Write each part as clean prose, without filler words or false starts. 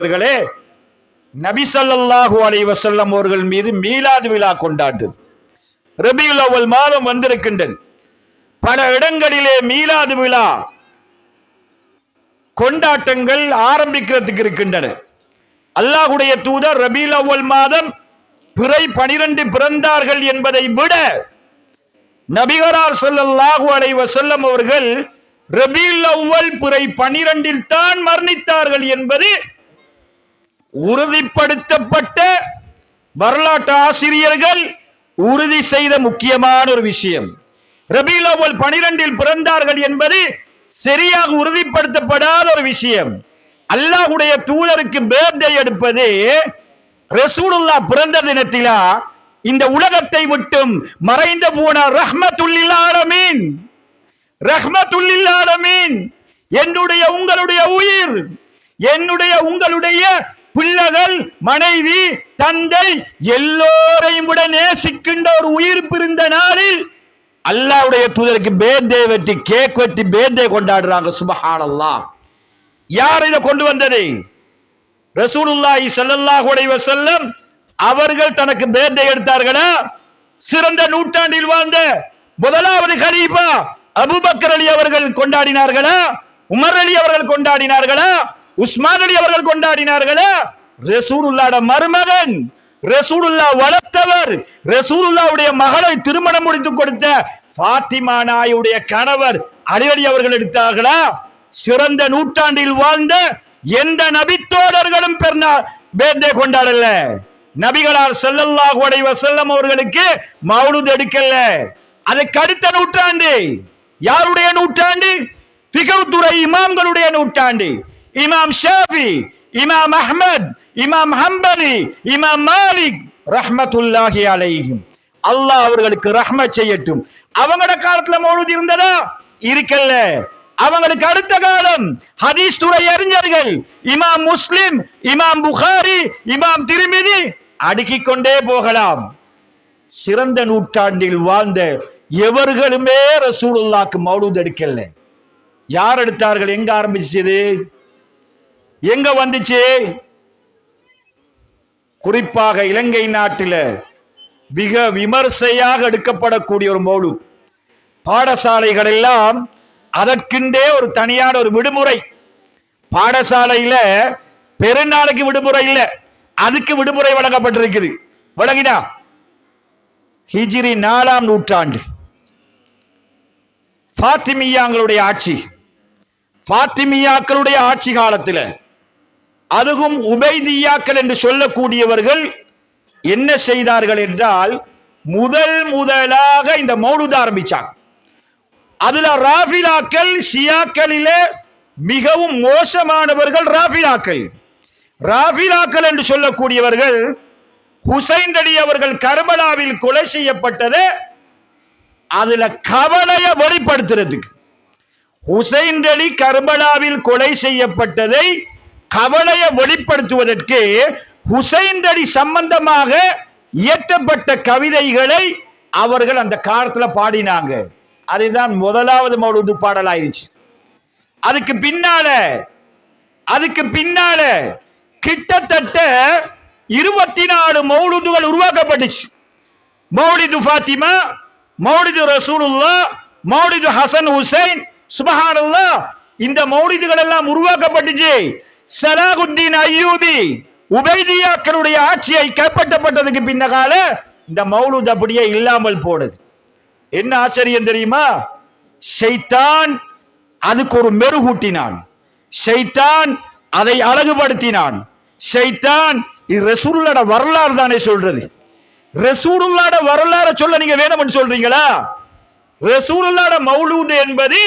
அவர்களே, நபி ஸல்லல்லாஹு அலைஹி வஸல்லம் அவர்கள் மீது மீலாது விழா கொண்டாடு. ரபியுல் அவ்வல் மாதம் வந்திருக்கின்றது. பல இடங்களிலே மீலாது விழா கொண்டாட்டங்கள் ஆரம்பிக்கிறதுக்கு இருக்கின்றன. அல்லாஹ்வுடைய தூதர் ரபியுல் அவ்வல் மாதம் பிறை 12 பிறந்தார்கள் என்பதை விட நபிகளார் ஸல்லல்லாஹு அலைஹி வஸல்லம் அவர்கள் ரபியுல் அவ்வல் பிறை 12 தான் மரணித்தார்கள் என்பது உறுதிப்படுத்தப்பட்ட வரலாற்று ஆசிரியர்கள் உறுதி செய்த முக்கியமான ஒரு விஷயம். ரபியுல் அவ்வல் 12 பிறந்தார்கள் என்பது சரியாக உறுதிப்படுத்தப்படாத ஒரு விஷயம். அல்லாஹ்வுடைய தூதருக்கு பர்த்டே எடுப்பது ரசூலுல்லாஹ் பிறந்த தினத்திலா இந்த உலகத்தை விட்டும் மறைந்த போன ரஹ்மத்துல் லில் ஆலமீன், ரஹ்மத்துல் லில் ஆலமீன், என்னுடைய உங்களுடைய உயிர், என்னுடைய உங்களுடைய பிள்ளைகள், மனைவி, தந்தை எல்லோரையும் விட நேசிக்கின்ற ஒரு உயிர் பிறந்த நாளில் அல்லாஹ்வுடைய தூதருக்கு பர்த்டே வெட்டி கேக் வெட்டி பர்த்டே கொண்டாடுறாங்க. சுப்ஹானல்லாஹ். யார் இதை கொண்டு வந்தது? ரசூலுல்லாஹி ஸல்லல்லாஹு அலைஹி வஸல்லம் அவர்கள் தனக்கு பர்த்டே எடுத்தார்களா? சிறந்த நூற்றாண்டில் வாழ்ந்த முதலாவது கலீஃபா அபூபக்கர் அலி அவர்கள் கொண்டாடினார்களா? உமர் அலி அவர்கள் கொண்டாடினார்களா? உஸ்மான் அலி அவர்கள் கொண்டாடினார்களா? ரசூலுல்லாஹ்வுடைய மருமகன், ரசூலுல்லாஹ் வளர்த்தவர், ரசூலுல்லாஹ்வுடைய மகளை திருமணம் முடித்து கொடுத்த ஃபாத்திமா நாயுடைய கணவர் அலி அலி அவர்கள் எடுத்தார்களா? சிறந்த நூற்றாண்டில் வாழ்ந்த எந்த நபித்தோழர்களும் பர்த்டே கொண்டாடல. நபிகளார் ஸல்லல்லாஹு அலைஹி வஸல்லம் அவர்களுக்கு மௌலூத் எடுக்கல. அதுக்கு அடுத்த நூற்றாண்டு யாருடைய நூற்றாண்டு? ஃபிக்ஹ் துறை இமாம்களுடைய நூற்றாண்டு. இமாம் ஷாஃபி, இமாம் அஹ்மத், இமாம் ஹம்பலி, இமாம் மாலிக் ரஹ்மத்துல்லாஹி அலைஹிம். அல்லாஹ் அவர்களுக்கு ரஹ்மத் செய்யட்டும். அவங்களோட காலத்துல மௌலூத் இருந்ததா? இருக்கல்ல. அவங்களுக்கு அடுத்த காலம் ஹதீஸ் துறை அறிஞர்கள் இமாம் முஸ்லிம், இமாம் புகாரி, இமாம் திர்மிதி அடுக்கிக் கொண்டே போகலாம். சிறந்த நூற்றாண்டில் வாழ்ந்த எவர்களுமே ரசூலுல்லாஹ்க்கு மௌலூத் எடுக்கல. யார் எடுத்தார்கள்? எங்க ஆரம்பிச்சது? எங்க வந்துச்சு? குறிப்பாக இலங்கை நாட்டில மிக விமர்சையாக எடுக்கப்படக்கூடிய ஒரு மௌலூத். பாடசாலைகள் எல்லாம் அதற்கின்றே ஒரு தனியான ஒரு விடுமுறை. பாடசாலையில பெருநாளுக்கு விடுமுறை இல்ல, அதுக்கு விடுமுறை வழங்கப்பட்டிருக்குது. வழங்கினா ஹிஜ்ரி 4ஆம் நூற்றாண்டு ஃபாத்திமியாக்களுடைய ஆட்சி. ஃபாத்திமியாக்களுடைய ஆட்சி காலத்தில் அதுவும் உபைதியாக்கள் என்று சொல்லக்கூடியவர்கள் என்ன செய்தார்கள் என்றால் முதலாக இந்த மௌலூத் ஆரம்பிச்சாங்க. அதுல ராஃபிலாக்கள் ஷியாக்களிலே மிகவும் மோசமானவர்கள் ராஃபிலாக்கள். ராஃபிலாக்கள் என்று சொல்லக்கூடியவர்கள் ஹுசைன் அலி அவர்கள் கர்பலாவில் கொலை செய்யப்பட்டது அதுல கவலையை வெளிப்படுத்துறதுக்கு. ஹுசைன் அலி கர்பலாவில் கொலை செய்யப்பட்டதை கவலையை வெளிப்படுத்துவதற்கு ஹுசைன் அலி சம்பந்தமாக இயற்றப்பட்ட கவிதைகளை அவர்கள் அந்த காலத்துல பாடினாங்க. அதுதான் முதலாவது மௌலூத் பாடல் ஆயிடுச்சு. அதுக்கு பின்னால கிட்டத்தட்ட 24 மௌலூதுகள் உருவாக்கப்பட்டுச்சு. மௌலிது ஃபாத்திமா, மௌலிது ரசூலுல்லாஹ், மௌலிது ஹசன் ஹுசைன். சுப்ஹானல்லாஹ். இந்த மௌலிதுகள் எல்லாம் உருவாக்கப்பட்டுச்சு. சலாஹுத்தீன் அய்யூபி உபைதியாக்களுடைய ஆட்சியை கைப்பற்றப்பட்டதுக்கு பின்னகால இந்த மௌலூத் அப்படியே இல்லாமல் போனது. என்ன ஆச்சரியம் தெரியுமா? ஷைத்தான் அதுக்கு ஒரு மெருகூட்டினான். ஷைத்தான் அதை அழகுபடுத்தினான். ஷைத்தான் இது ரசூலுல்லாஹ்வுடைய வரலாறு தானே சொல்றது. ரசூலுல்லாஹ்வுடைய வரலாறு சொல்ல நீங்க வேணும்னு சொல்றீங்களா? ரசூலுல்லாஹ்வுடைய மௌலூத் என்பது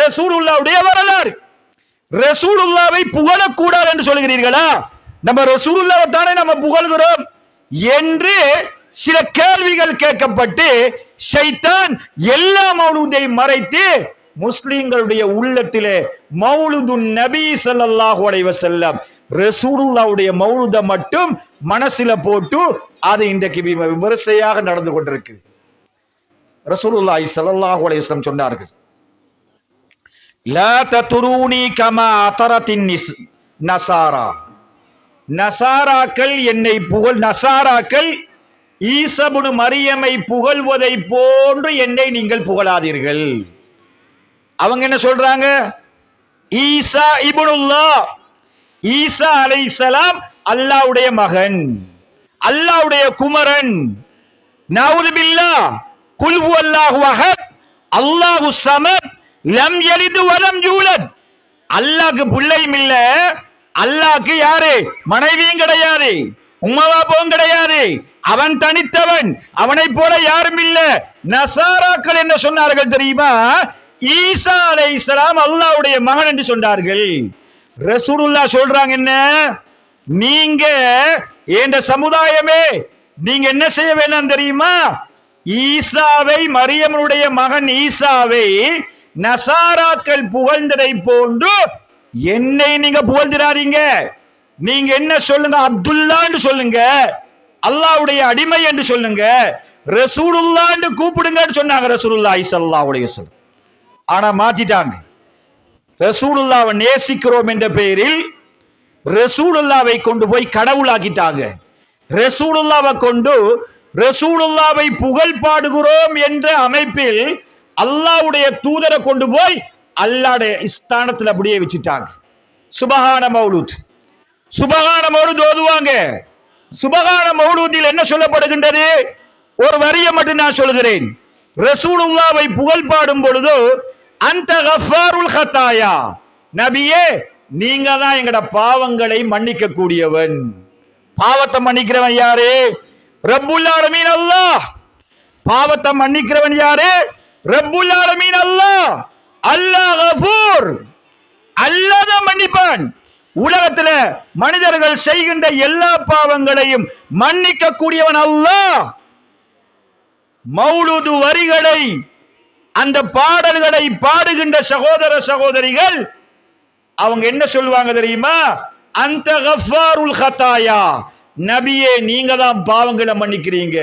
ரசூலுல்லாஹ்வுடைய வரலாறு. ரசூலுல்லாஹ்வை புகழக்கூடாது என்று சொல்கிறீர்களா? நம்ம ரசூலுல்லாஹ்வை தானே நம்ம புகழ்கிறோம் என்று சில கேள்விகள் கேட்கப்பட்டு ஷைத்தான் எல்லா மௌலூதையும் மறைத்து முஸ்லிம்களுடைய உள்ளத்திலே மௌலூதுன் நபி ஸல்லல்லாஹு அலைஹி வஸல்லம் ரசூலுல்லாஹ்வுடைய மௌலூதை மட்டும் மனசுல போட்டு அது இன்றைக்கு விமர்சையாக நடந்து கொண்டிருக்கு. ரசூலுல்லாஹி ஸல்லல்லாஹு அலைஹி வஸல்லம் சொன்னார்கள், லா தத்ரூனி கமா அதரத்தின் நசாரா. நசாராக்கள் ஈசா இப்னு மரியமை புகழ்வதை போன்று என்னை நீங்கள் புகழாதீர்கள். அவங்க என்ன சொல்றாங்க? ஈசா இப்னுல்லாஹ், ஈசா அலைஹிஸ்ஸலாம் அல்லாஹ்வுடைய மகன், அல்லாஹ்வுடைய குமரன். நஊது பில்லாஹ். குல் ஹுவல்லாஹு அஹத் அல்லாஹு ஸமத் லம் யலித் வலம் யூலத். அல்லாஹ்க்கு பிள்ளையும் இல்ல, அல்லாஹ்க்கு யாரு மனைவியும் கிடையாது, உம்மாவும் கிடையாது, அவன் தனித்தவன், அவனை போல யாரும் இல்ல. நசாராக்கள் என்ன சொன்னார்கள் தெரியுமா? ஈசா அலைஹிஸ்ஸலாம் அல்லாஹ்வுடைய மகன் என்று சொன்னார்கள். ரசூலுல்லாஹ் சொல்றாங்க என்ன? நீங்க இந்த சமுதாயமே நீங்க என்ன செய்ய வேண்டாம் தெரியுமா? ஈசாவை, மரியமுடைய மகன் ஈசாவை நசாராக்கள் புகழ்ந்ததை போன்று என்னை நீங்க புகழ்ந்திராதீங்க. நீங்க என்ன சொல்லுங்க? அப்துல்லான்னு சொல்லுங்க, அல்லாஹ்வுடைய அடிமை என்று சொல்லுங்க, ரசூலுல்லாஹ்னு கூப்பிடுங்கன்னு சொன்னாங்க ரசூலுல்லாஹி ஸல்லல்லாஹு அலைஹி வஸல்லம். ஆனா மாத்திட்டாங்க. ரசூலுல்லாஹ்வை நேசிக்கிறோம் என்ற பெயரில் ரசூலுல்லாஹ்வை கொண்டு போய் கடவுளாக்கிட்டாங்க. ரசூலுல்லாஹ்வை கொண்டு ரசூலுல்லாஹ்வை புகழ் பாடுகிறோம் என்ற அமைப்பில் அல்லாஹ்வுடைய தூதரை கொண்டு போய் அல்லாஹ்வுடைய ஸ்தானத்தில் அப்படியே வச்சுட்டாங்க. சுபஹான மௌலூத், சுபஹான மௌலூத் ஓதுவாங்க. சுபஹான மௌலூதில் என்ன சொல்லப்படுகின்றது? ஒரு வரியை மட்டும் நான் சொல்கிறேன். ரசூலுல்லாஹ்வை புகழ் பாடும் பொழுது அந்த கஃபாருல் ஹதாயா, நபியே நீங்க தான் எங்கட பாவங்களை மன்னிக்க கூடியவன். பாவத்தை மன்னிக்கிறவன் யாரு? ரப்புல் ஆலமீன் அல்லாஹ். பாவத்தை மன்னிக்கிறவன் யாரு? ரப்புல் ஆலமீன் அல்லாஹ். அல்லாஹ் கஃபூர், அல்லாஹ் தான் மன்னிப்பான். உலகத்துல மனிதர்கள் செய்கின்ற எல்லா பாவங்களையும் மன்னிக்க கூடியவன் அல்லாஹ். மௌலூது வரிகளை, அந்த பாடல்களை பாடுகின்ற சகோதர சகோதரிகள் அவங்க என்ன சொல்லுவாங்க தெரியுமா? அந்த கஃபாருல் ஹதாயா, நபியே நீங்க தான் பாவங்களை மன்னிக்கிறீங்க.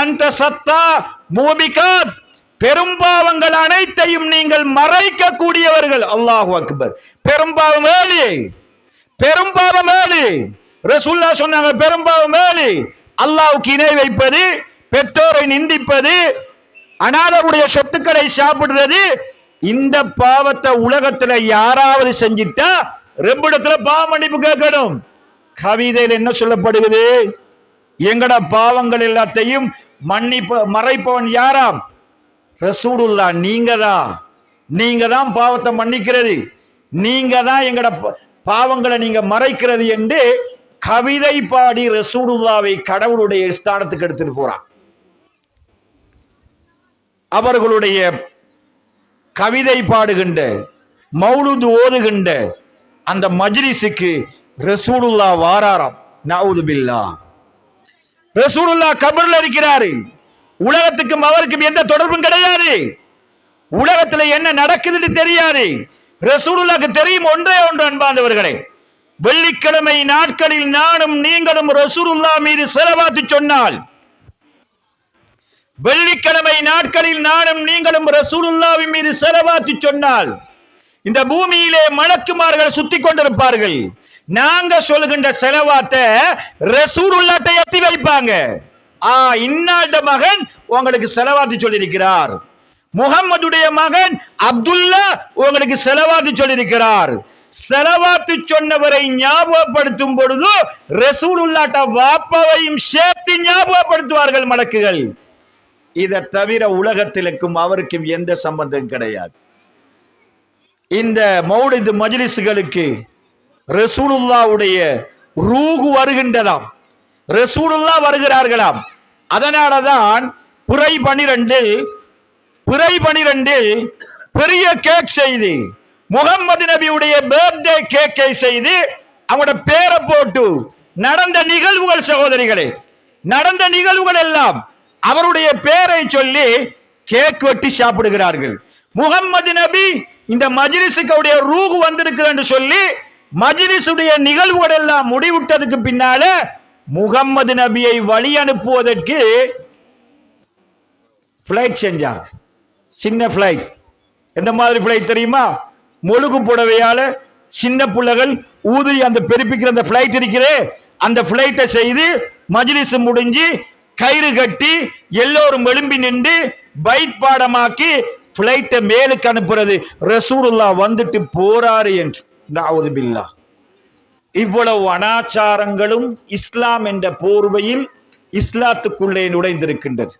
அந்த சத்தா மூபிகாத், பெரும்பாவங்கள் அனைத்தையும் நீங்கள் மறைக்க கூடியவர்கள். அல்லாஹு அக்பர். பெரும்பாவம் ஏழு, பெரும்பாவம் ஏழு. ரசூலுல்லாஹ் சொன்னாங்க பெரும்பாவம் ஏழு. அல்லாஹ்வுக்கு இணை வைப்பது, பெற்றோரை நிந்திப்பது, அனாதையுடைய சொத்துக்களை சாப்பிடுறது. இந்த பாவத்தை உலகத்துல யாராவது செஞ்சிட்டா ரெம்பிடத்துல பாவ மன்னிப்பு கேட்கணும். கவிதையில் என்ன சொல்லப்படுகிறது? எங்கட பாவங்கள் எல்லாத்தையும் மறைப்பவன் யாராம்? ரசூலுல்லாஹ். நீங்க தான் பாவத்தை மன்னிக்கிறது, நீங்க தான் எங்கட பாவங்களை நீங்க மறைக்கிறது என்று கவிதை பாடி ரசூலுல்லாஹ்வை கடவுளுடைய ஸ்தானத்துக்கு எடுத்துட்டு போறான். அவர்களுடைய கவிதை பாடுகின்ற, மௌலூது ஓதுகின்ற அந்த மஜ்லிஸுக்கு ரசூலுல்லாஹ் வாராராம். நஊது பில்லாஹ். ரசூலுல்லாஹ் கபர்ல இருக்கிறாரு. உலகத்துக்கும் அவருக்கும் எந்த தொடர்பும் கிடையாது. உலகத்துல என்ன நடக்குதுன்னு தெரியாது. ரசூலுல்லாஹ்க்கு தெரியும் ஒன்றே ஒன்று, அன்பார்ந்தவர்களே, வெள்ளிக்கிழமை நாட்களில் நானும் நீங்களும் ரசூலுல்லாஹ் மீது ஸலவாத் சொன்னால், வெள்ளிக்கிழமை நாட்களில் நானும் நீங்களும் ரசூலுல்லாஹ் மீது ஸலவாத் சொன்னால், இந்த பூமியிலே மலக்குமார்கள் சுத்தி கொண்டிருப்பார்கள். நாங்க சொல்லுகின்ற ஸலவாத்தை ரசூலுல்லாஹ்ட்ட ஏத்தி வைப்பாங்க. இன்னாட மகன் உங்களுக்கு ஸலவாத் சொல்லியிருக்கிறார், முஹம்மதுடைய மகன் அப்துல்லா உங்களுக்கு ஸலவாத் சொல்லியிருக்கிறார். ஸலவாத் சொன்னவரை ஞாபகப்படுத்தும் பொழுது ரசூலுல்லாஹ்ட்ட வாப்பாவையும் சேர்த்து ஞாபகப்படுத்துவார்கள் மலக்குகள். இதை தவிர உலகத்திற்கும் அவருக்கும் எந்த சம்பந்தம் கிடையாது. இந்த மௌலிது மஜ்லிஸ்களுக்கு ரசூலுல்லாஹ்வுடைய ரூஹ் வருகின்றதாம், ரசூலுல்லாஹ் வருகிறார்களாம். அதனாலதான் பிறை 12 பெரிய கேக் செய்து முகம்மது நபியுடைய பர்த்டே கேக்கை செய்து அவங்களோட பேரை போட்டு நடந்த நிகழ்வுகள், சகோதரிகளே, நடந்த நிகழ்வுகள் எல்லாம் அவருடைய பேரை சொல்லி கேக் வெட்டி சாப்பிடுகிறார்கள். முகம்மது நபி இந்த மஜ்லிஸுடைய ரூஹ் வந்திருக்கு என்று சொல்லி மஜ்லிஸுடைய நிகழ்வுகள் எல்லாம் முடிவுட்டதுக்கு பின்னால முகம்மது நபியை வழி அனுப்புவதற்கு பிளைட் செஞ்சாங்க. சின்ன பிளைட். எந்த மாதிரி பிளைட் தெரியுமா? முழுகு புடவையால சின்ன பிள்ளைகள் ஊதி அந்த பெருப்பிக்கிற அந்த பிளைட் இருக்கிறே, அந்த பிளைட்டை செய்து மஜ்லிஸ் முடிஞ்சு கயிறு கட்டி எல்லோரும் எழும்பி நின்று பைத் பாடமாக்கி பிளைட்டை மேலுக்கு அனுப்புறது. ரசூலுல்லாஹ் வந்துட்டு போறாரு என்று. நஅூது பில்லாஹ். இவ்வளவு அனாச்சாரங்களும் இஸ்லாம் என்ற போர்வையில் இஸ்லாத்துக்குள்ளே நுழைந்திருக்கின்றது.